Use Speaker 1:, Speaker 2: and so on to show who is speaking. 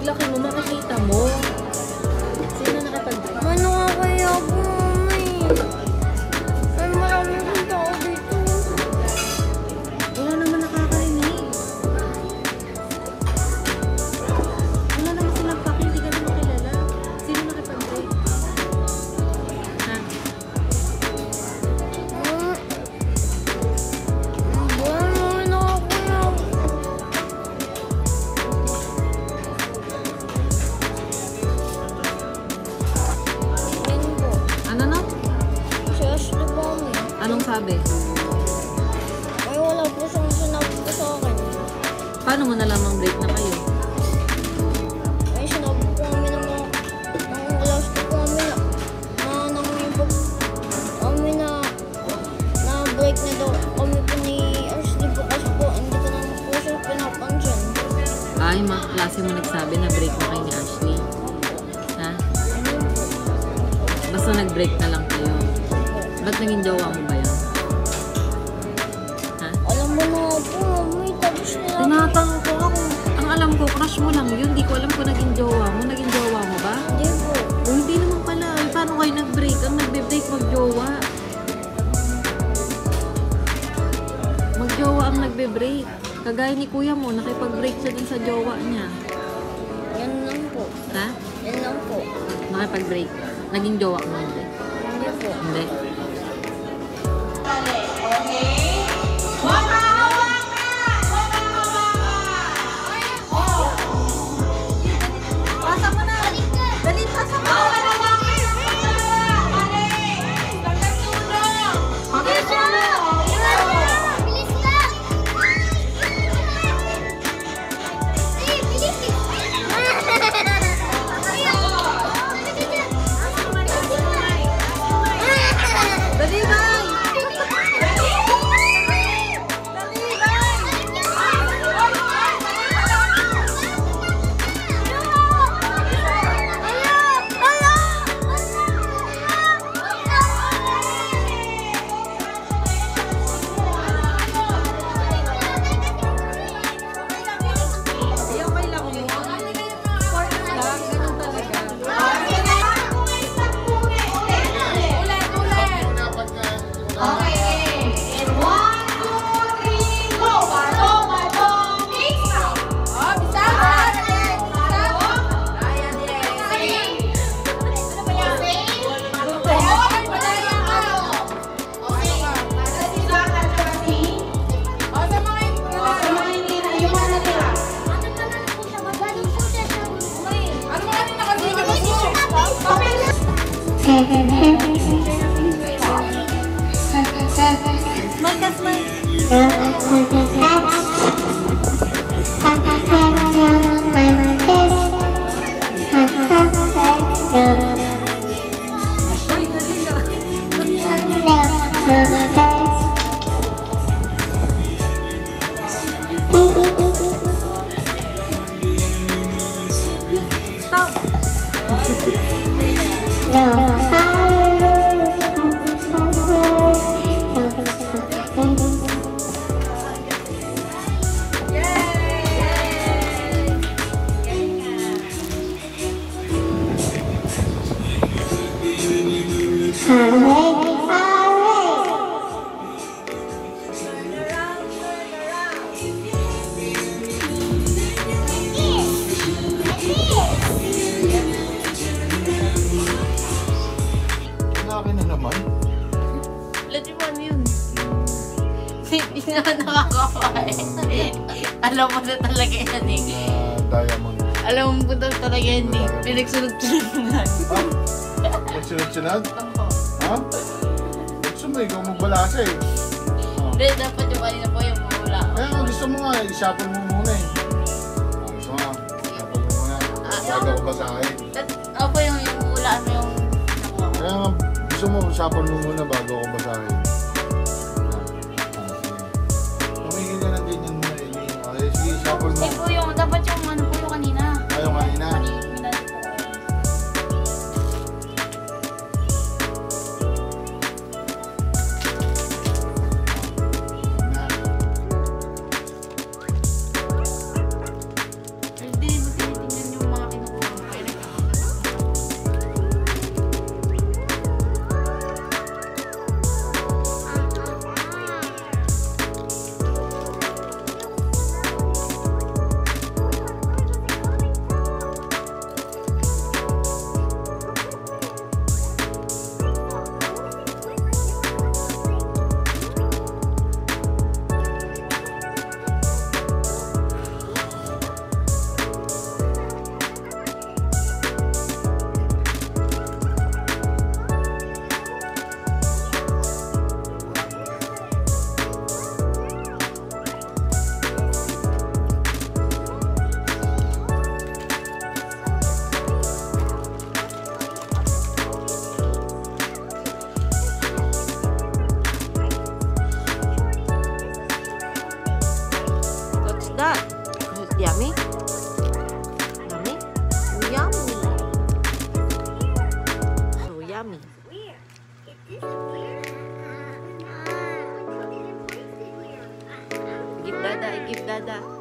Speaker 1: paglaki mo, makikita mo. Sino nakapag-break?
Speaker 2: Ano nga kaya po, may? Ay, maraming tao dito.
Speaker 1: Wala naman nakakarinig. Wala naman silang paki, hindi ka naman kilala. Sino nakapag-break? Ha? Ano na?
Speaker 2: Si Ashley po kami.
Speaker 1: Anong sabi?
Speaker 2: Ay, wala po siyang sinabi ko sa akin.
Speaker 1: Paano mo nalamang break na kayo?
Speaker 2: Ay, sinabi po kami ng class ko po kami na break na daw kami po ni Ashley po kasi po hindi ko naman po siya pinapansin.
Speaker 1: Ay, mga klase mo nagsabi na break na kayo ni Ashley. Ha? Basta nag-break na lang kayo. Ba't naging jowa mo ba yun? Ha?
Speaker 2: Alam mo na po, may tapos na lang.
Speaker 1: Tinatanong ko ako. Ang alam ko, crush mo lang yun. Hindi ko alam kung naging jowa mo. Naging jowa mo ba?
Speaker 2: Hindi po.
Speaker 1: O hindi naman pala. Paano kayo nag-break? Ang nagbe-break, mag-jowa. Mag-jowa ang nagbe-break. Kagaya ni kuya mo, nakipag-break siya dun sa jowa niya.
Speaker 2: Yan lang po.
Speaker 1: Ha?
Speaker 2: Yan lang po.
Speaker 1: Nakipag-break. Naging jowa mo, hindi?
Speaker 2: Hindi po.
Speaker 1: Hindi.
Speaker 2: Pasa mo na. Dali, pasa mo. Bilis na.
Speaker 1: Dali, bye!
Speaker 3: Akin na naman.
Speaker 1: Latiwan yun.
Speaker 4: Hindi na nakakaway. Alam mo na talaga yan eh.
Speaker 3: Diamond.
Speaker 4: Alam mo po talaga yan eh. Pinagsunod-sunod na.
Speaker 3: Ha? Nagsunod-sunod? Ha? Gusto mo, ikaw magbalasa eh.
Speaker 4: Hindi, dapat yung kanina po yung mawala.
Speaker 3: Kaya kung gusto mo nga, i-shuffle mo muna eh. Gusto mo nga, shuffle mo muna. Bago ko basahin.
Speaker 4: Ako yung mawala mo yung nakuha ko.
Speaker 3: Kaya nga, gusto mo, shuffle mo muna bago ko basahin. Tumigil ka na din yung sige, shuffle mo.
Speaker 4: Hindi po yung, dapat yung ano po yung kanina.
Speaker 3: Ayaw kanina.
Speaker 4: Minali po kayo. Hindi mo tinitingnan yung mga Yummy? Yummy? Yummy. So yummy. Give Dada, give Dada.